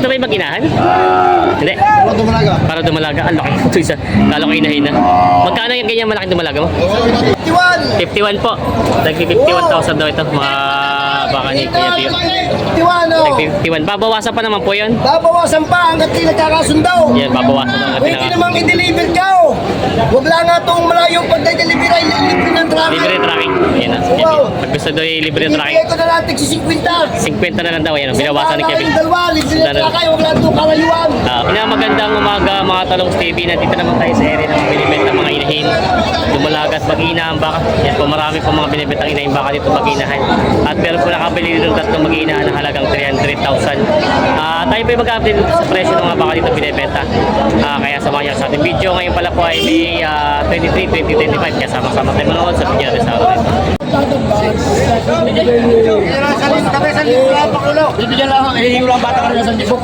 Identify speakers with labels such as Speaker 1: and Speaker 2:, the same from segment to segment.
Speaker 1: Ito ba yung mag-inahan? Hindi.
Speaker 2: Para dumalaga.
Speaker 1: Para dumalaga. Ang laki. Ito isa. Lalo ko inahin na. Magkano yung ganyan malaking dumalaga mo?
Speaker 2: 51!
Speaker 1: 51 po. Nagpi 51,000 daw ito. Mga baka ni Kuya Pio.
Speaker 2: 51 oh!
Speaker 1: Nagpi 51. Babawasan pa naman po yun.
Speaker 2: Babawasan pa hanggat di nagkakasundo.
Speaker 1: Yan, babawasan na natin
Speaker 2: Pwede namang i-deliver ka oh. Huwag lang nga itong malayo pag na-deliver ay libre ng tracking.
Speaker 1: Libre tracking. Ayan na.
Speaker 2: Wow.
Speaker 1: Pag gusto daw yung libre tracking.
Speaker 2: Ibigay ko na natin si 50.
Speaker 1: 50 na lang daw. Ayan, binawasan ni Kevin.
Speaker 2: Yung dalawa, libre ng tracking. Huwag lang itong kalayuan.
Speaker 1: Pinamagandang umaga mga Talong TV. Nandito naman tayo sa area ng binibenta mga inahin. Dumalagat, mag-ina ang baka. Yan po, marami po mga binibentang inahin baka dito mag-inahan. At meron po nakabili dito tatlong mag-inahan na halagang 300,000. Tayo po yung mag-update dito sa presyo ng mga baka dito binibenta. Kaya samahan niyo sa ating video. Ngayon pala po ay May 23, 2025. Kaya sama-sama tayo manood sa video natin sa araw nito.
Speaker 2: Bibigyan lang ako, hihingi lang bata ka rin sa libo.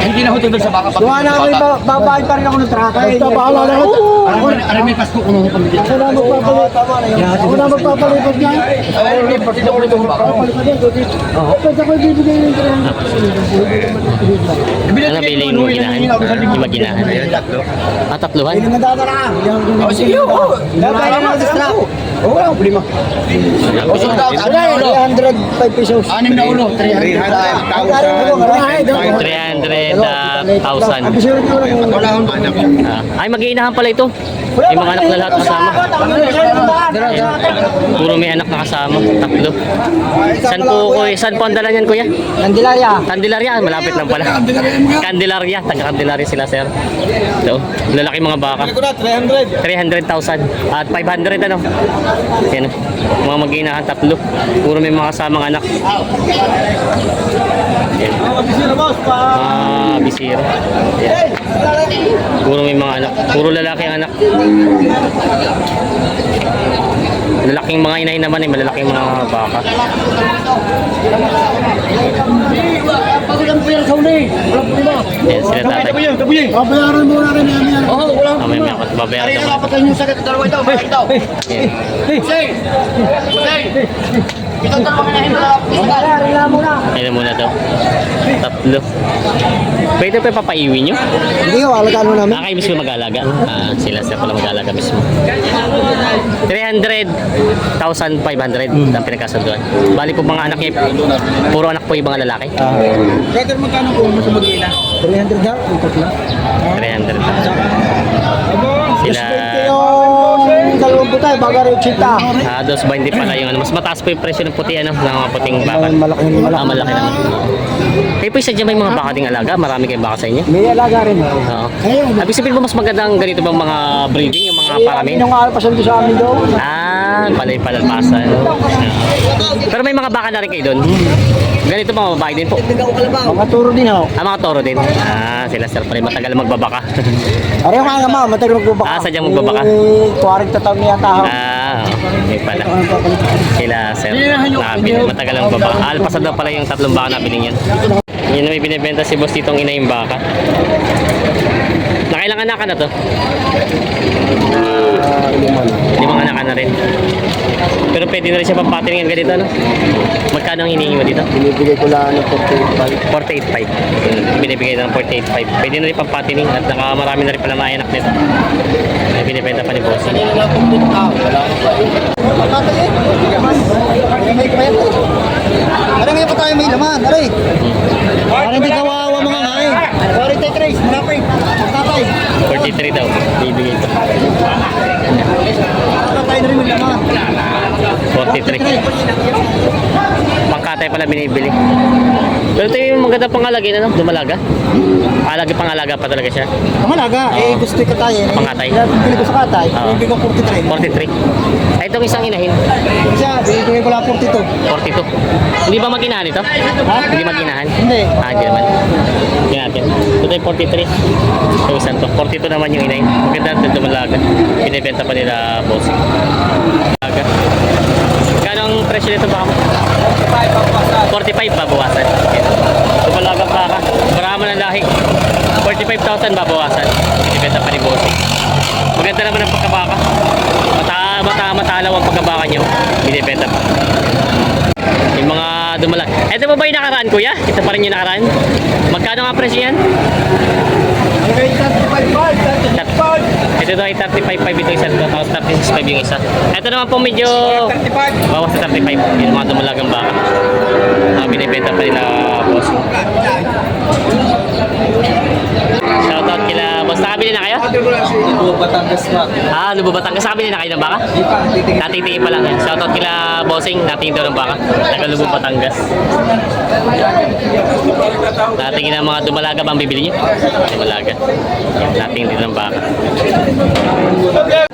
Speaker 2: Hindi na hutog sa baka. Duha na ako, babae pa rin ako ng traka. Basta bahala na ako. Ano may pasko kung ano pamigyan? Ako na magpapalipat. Ako na magpapalipat niyan. Ay, partito ko nito baka. Basta ko bibigay ng traka.
Speaker 1: Ano bilhin mo ginahan? Yung mag-inahan? Tatluhan?
Speaker 2: Hindi naman dadala ka. O sige, oo. Babae na sa traka. Oo, wala akong problema. O sold out. 305 pesos. Anim na ulo.
Speaker 1: 300,000. Ay, mag-iinahan pala ito. May mga anak na lahat kasama. Ayan. Puro may anak na kasama. Tatlo. Saan po ang dala niyan, kuya?
Speaker 2: Candelaria.
Speaker 1: Candelaria. Malapit lang pala. Candelaria. Taga-Candelaria sila, sir. Ito. Lalaki mga baka. 300,000. At 500 ano. Yan. Mga mag-iinahan tatlo. Puro may mga kasamang anak. Yan. Bisiro. Yan. Puro may mga anak. Puro lalaki ang anak. Lalaking mga inahin naman eh, malalaking mga baka. Yan sila tatay.
Speaker 2: Babayaran mo na rin yan. Oo, wala.
Speaker 1: May babayaran
Speaker 2: Kanina
Speaker 1: naman.
Speaker 2: dapat tayo yung sagat. Dalawa ito. Bakit ito?
Speaker 1: Yan.
Speaker 2: Hussein! Hussein! Ito dalawang inahin na lang. Babayaran mo na.
Speaker 1: Ayun muna daw. Tatlo. Pwede pa papaiwi nyo?
Speaker 2: Hindi ko, alagaan mo namin.
Speaker 1: Kayo mismo mag-alaga. Sila pala mag-alaga mismo. 300,500 ang pinagkasunduan. Bali po mga anak niya, puro anak po yung mga lalaki.
Speaker 2: Brother, magkano po mo sa mag-ina? 300 daw, ikot lang.
Speaker 1: 300. Sila,
Speaker 2: Yung dalawang putay, baga rin chita.
Speaker 1: 220 pala yung ano. Mas mataas po yung presyo ng puti, ano, ng mga puting baka.
Speaker 2: Malaki
Speaker 1: Malaki naman. Kayo po isa dyan may mga baka ding alaga? Marami kayong baka sa inyo?
Speaker 2: May alaga rin.
Speaker 1: Oo. Ibig sabihin po mas magandang ganito bang mga breeding, yung mga parami?
Speaker 2: Yung alpasan doon sa amin daw.
Speaker 1: Palay-palalpasan. Pero may mga baka na rin kayo doon? Ganito mga babae din po?
Speaker 2: Mga turo din ako.
Speaker 1: Mga toro din? Sila sir pala matagal magbabaka.
Speaker 2: Aray mga nga ma, matagal magbabaka.
Speaker 1: Sadyang magbabaka?
Speaker 2: 40 taon niya taho.
Speaker 1: May pala. Sila sir, matagal ang magbabaka. Alpasad daw pala yung tatlong baka na biling yan. Yan na may binibenta si boss ditong ina yung baka. Nakailang anak na to? 5 anak na rin. Pero pwede na rin siya pampatiningan ganito, no? Magkano ang hinihingi mo dito?
Speaker 2: Binibigay ko lang ng
Speaker 1: 48.5. Binibigay na ng 48.5. Pwede na rin pampatining at marami na rin pala mga anak nito. May binibenta pa ni boss.
Speaker 2: Aray ngayon pa tayo may laman, aray. Parang hindi kawawa mga nga eh. 43, malapay. Tatay.
Speaker 1: 43 daw. Bibigay ito.
Speaker 2: Tatay na rin may laman.
Speaker 1: 43. Pangkatay pala binibili. Pero ito yung maganda pangalagin, ano? Dumalaga? Pangalaga pa talaga siya.
Speaker 2: Kamalaga, gusto ko tayo.
Speaker 1: Pangkatay.
Speaker 2: Bili ko sa katay,
Speaker 1: Oo.
Speaker 2: bibigay ko 43.
Speaker 1: 43. Ay, itong isang inahin.
Speaker 2: Siya, bibigay ko lang 42.
Speaker 1: 42. Hindi ba mag-inahan ito?
Speaker 2: Ha?
Speaker 1: Hindi mag-inahan?
Speaker 2: Hindi.
Speaker 1: Hindi naman. Hindi natin. Ito ay 43. Yung isang to. 42 naman yung inahin. Maganda natin dumalaga. Binibenta pa nila boss. Dumalaga. Kano ang presyo nito baka mo? 45 babawasan. Dumalaga pa ka. Marama ng lahi. 45,000 babawasan. Binibenta pa ni bossing. Maganda naman ang pagkabaka. Matalaw ang pagkabaka nyo. Binibenta pa. Yung mga dumalag. Ito pa ba yung nakaraan, kuya? Ito pa rin yung nakaraan? Magkano nga presyo yan?
Speaker 2: Hanggang 35.
Speaker 1: Ito daw ay 35.5 ito isa, tapos 36.5 yung isa. Ito naman po medyo
Speaker 2: 35.
Speaker 1: bawas sa 35. Yung mga dumalagang baka. Mga binibenta pa nila, boss. Shoutout kila boss. Nakabili na kayo?
Speaker 2: Batangas na.
Speaker 1: Lubo Batangas. Nakabili na kayo ng baka?
Speaker 2: Di pa, titingin.
Speaker 1: Natitingin pa lang yan. Shoutout kila bossing. Natingin daw ng baka. Taga Lubo Batangas. Natingin ang mga dumalaga bang bibili niyo? Dumalaga. Natingin din ng baka.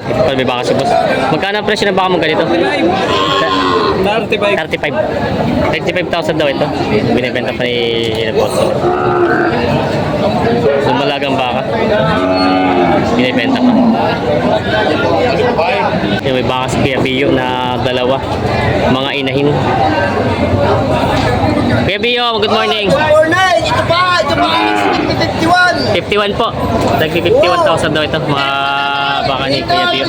Speaker 1: Ito pala may baka si boss. Magkano ang presyo ng baka mo ganito? 35. 35,000 daw ito. Binibenta pa ni boss. Dumalagang baka. Binibenta pa. Yung may baka si Kuya Bio na dalawa. Mga inahin. Kuya Bio, good morning.
Speaker 2: Good morning! Ito pa! 51!
Speaker 1: 51 po. Nagpi 51,000 daw ito. Mga baka ni Kuya Bio.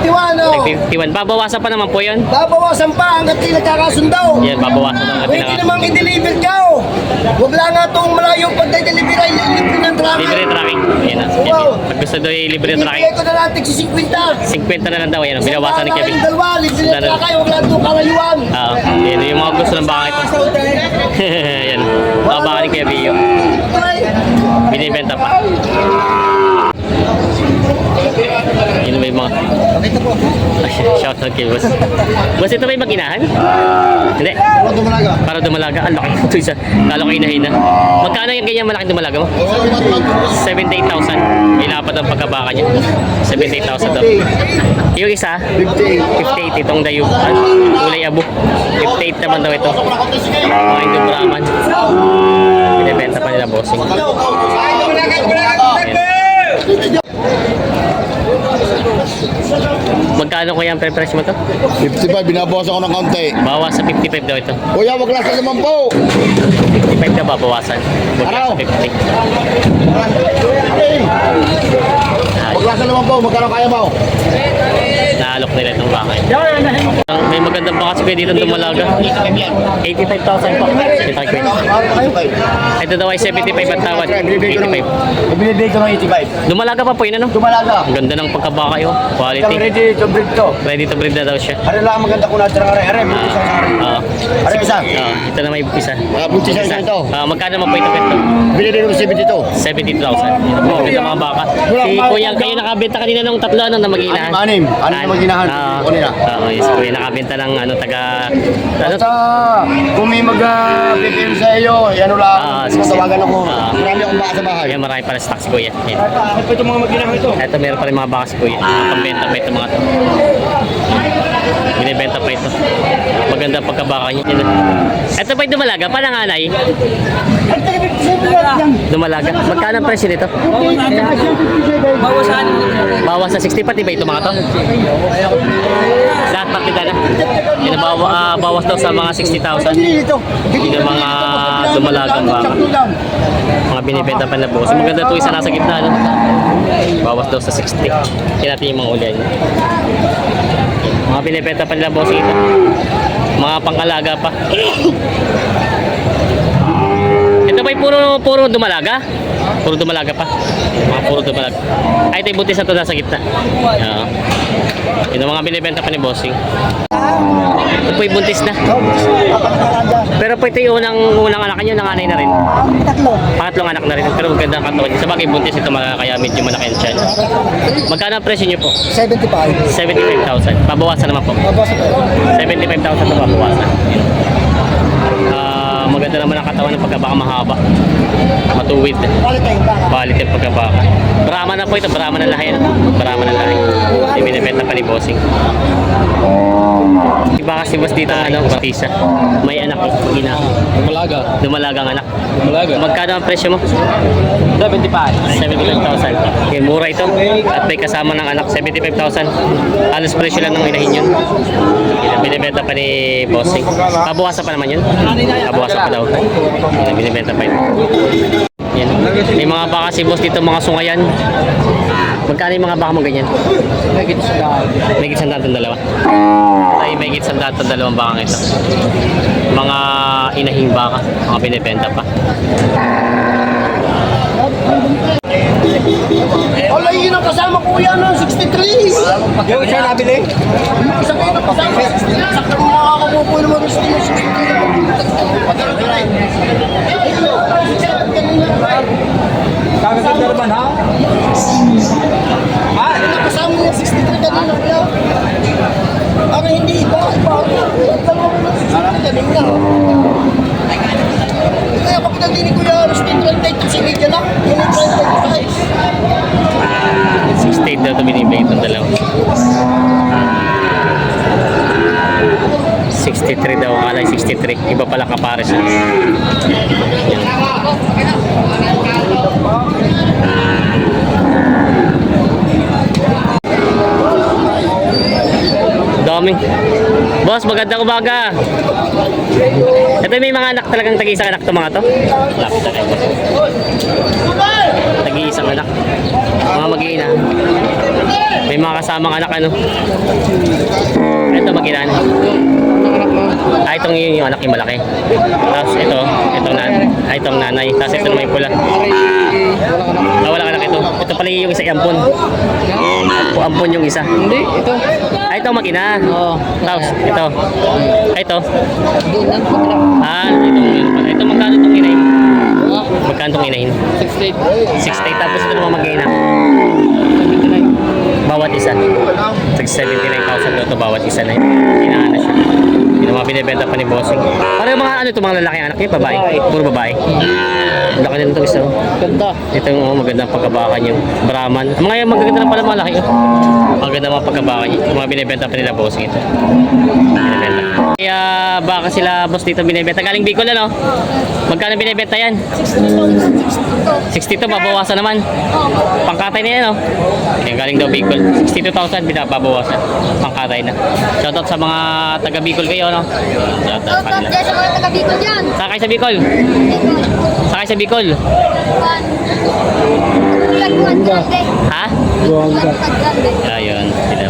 Speaker 2: 51 oh!
Speaker 1: Nagpi 51. Babawasan pa naman po yun.
Speaker 2: Babawasan pa hanggat di nagkakasundo.
Speaker 1: Yan, babawasan ng ating
Speaker 2: Pwede namang i-deliver ka oh. Huwag lang nga itong malayong pagka-deliver ay libre ng tracking.
Speaker 1: libre tracking. Ayan na.
Speaker 2: Wow.
Speaker 1: Pag gusto daw yung libre tracking.
Speaker 2: Bibigay ko na lang tig 50.
Speaker 1: 50 na lang daw. Ayan, binawasan ni Kevin.
Speaker 2: Yung dalawa, libre ng tracking. Huwag lang itong karayuan.
Speaker 1: Yan yung mga gusto ng baka ito. Ayan. Mga baka ni Kuya Bio. Binibenta pa. Yun may mga... Shout out kay boss. Boss, ito may mag-inahan? Hindi.
Speaker 2: Ano dumalaga?
Speaker 1: Para dumalaga. Ang laki ito isa. Lalo kayo inahin na. Magkano yung ganyan malaking dumalaga mo? 78,000. May lapat ang pagkabaka niya. 78,000 daw. Yung isa? 58. Itong dayuban. Kulay abo. 58 naman daw ito. Mga Indo Brahman. Binibenta pa nila bossing. Magkano kuya ang presyo mo to?
Speaker 3: 55, binabawasan ko ng kaunti.
Speaker 1: Bawas sa 55 daw ito.
Speaker 3: Kuya, wag lang sa 50.
Speaker 1: 55 na babawasan. Wag lang sa 50.
Speaker 3: Wag lang sa 50, magkano kaya mo?
Speaker 1: Naalok nila itong baka. May magandang baka siya dito dumalaga. 85,000 po. Ito daw ay 75 ang tawad. 85.
Speaker 2: Binibigay ko ng 85.
Speaker 1: Dumalaga pa po yun ano?
Speaker 2: Dumalaga.
Speaker 1: Ang ganda ng pagkabaka yun.
Speaker 2: Itong
Speaker 1: Quality.
Speaker 2: ready to breed to.
Speaker 1: Ready to breed na daw siya.
Speaker 2: Ano lang maganda kung natin ang are. Buntis ang are. Are isa.
Speaker 1: Ito na may isa.
Speaker 3: Buntis ang isa ito.
Speaker 1: Magkano naman po ito?
Speaker 3: Binibigay ko ng
Speaker 1: 70,000.
Speaker 3: 72.
Speaker 1: Maganda mga baka. Si Kuya, kayo nakabenta kanina ng tatlo ano na mag-inahan?
Speaker 3: Anim. Anim na mag-inahan. Kanina.
Speaker 1: Yes, Kuya nakabenta ng ano taga... Ano?
Speaker 2: Basta kung may mag-prepare sa iyo, ano lang, tawagan ako.
Speaker 3: Marami akong baka sa bahay.
Speaker 1: Ayan, marami pala stocks Kuya. Ayan.
Speaker 2: Ito itong mga maginahan ito.
Speaker 1: Ito meron pa rin mga baka si Kuya. Pambenta pa ito mga to. Binibenta pa ito. Maganda ang pagkabaka niya. Yan. Ito pa yung dumalaga, pananganay. Dumalaga. Magkano ang presyo nito? Bawas sa 60 pati ba ito mga to? Lahat partida na. Yan, bawas daw sa mga 60,000.
Speaker 2: Dito.
Speaker 1: Hindi na mga dumalagang baka. Mga binibenta pa na bukas. Maganda ito isa nasa gitna. No? Bawas daw sa 60. Yan natin yung mga ulian niya. Mga binibenta pa nila boss ito. Mga pangalaga pa. Ito ba'y puro dumalaga? Puro dumalaga pa. Mga puro dumalaga. Ay, ito yung buntis na ito nasa gitna. Ito mga binibenta pa ni bossing. Ito po yung buntis na. Pero po ito yung unang anak niyo, nanganay na rin. Pangatlong anak na rin. Pero maganda ang katawan niya. Sa bagay buntis ito kaya medyo malaki ang tiyan. Magkano ang presyo niyo po?
Speaker 2: 75.
Speaker 1: 75,000. Pabawasan naman po.
Speaker 2: Mabasa pa.
Speaker 1: 75,000 na pabawasan. Maganda naman ang katawan ng pagkabaka mahaba. Matuwid. Quality ang pagkabaka. Brahman na po ito. Brahman na lahi. Brahman na lahi. Ibinibenta pa ni bossing. Iba kasi boss dito Batisa. May anak ina. Dumalagang anak. Magkano ang presyo mo? 75,000. Okay, mura ito. At may kasama ng anak 75,000. Halos presyo lang ng inahin yun. Binibenta pa ni bossing. Pabawasan pa naman yun. Pabawasan pa daw. Binibenta pa yun. Yan. May mga baka si boss dito, mga sungayan. Magkano yung mga baka mo ganyan? May git sandaan itong dalawa. Ay, may git sandaan itong dalawang baka ito. Mga inahing baka, mga binibenta pa.
Speaker 2: Wala yun ang kasama ko yan ng 63.
Speaker 3: Yung isa nabili?
Speaker 2: Isa kayo ng kasama. Sakta mo makakapupo naman ng 63.
Speaker 3: Kagaganda naman ha?
Speaker 2: Kasama niya 63 kanina kaya. Ano hindi iba? Iba. Dalawa mo ng 63 kanina. Kaya kapag naglinig ko yan, 38 si media lang. Yun yung 35.
Speaker 1: 68 daw ito binibigay itong dalawa. 63 daw, akala 63. Iba pala kapares yun. Yan. Daming. Boss, magandang umaga. Ito may mga anak talagang tag-iisang anak to mga to. Lapit na kayo. Tag-iisang anak. Mga mag-iina. May mga kasamang anak ano. Ito mag-iina. Itong yung anak yung malaki. Tapos itong nanay. Tapos ito naman yung pula. Wala anak ito. Ito pala yung isa, ampon. Ampon yung isa.
Speaker 4: Hindi, ito.
Speaker 1: Ito mag-ina.
Speaker 4: Oo.
Speaker 1: Tapos ito. Ito.
Speaker 4: Doon lang po lang.
Speaker 1: Ito magkano itong inahin? Magkano itong inahin?
Speaker 4: 68.
Speaker 1: 68 tapos ito naman mag-ina.
Speaker 4: 79.
Speaker 1: Bawat isa. 79,000 ito bawat isa na yun. Inahan na siya. Yun ang mga binibenta pa ni Bossing. Para yung mga ano ito, mga lalaki anak niya, babae. Puro babae. Laki na ito isa.
Speaker 4: Ganda.
Speaker 1: Ito yung magandang pagkabaka niyo. Brahman. Mga yung magaganda na pala mga laki. Maganda mga pagkabaka niyo. Yung mga binibenta pa nila Bossing ito. Binibenta. Kaya baka sila boss dito binibenta. Galing Bicol ano? Magkano binibenta yan? 62, babawasan naman. Pangkatay na yan, no? Yan, galing daw Bicol. 62,000, binababawasan. Pangkatay na. Shoutout sa mga taga Bicol kayo, no? Shoutout
Speaker 5: Shoutout
Speaker 1: kanila.
Speaker 5: dyan sa mga taga-Bicol dyan.
Speaker 1: Sakay sa Bicol. Sakay sa Bicol.
Speaker 5: Tagwan grande.
Speaker 1: Ha?
Speaker 5: Tagwan grande.
Speaker 1: Ayun. Sila.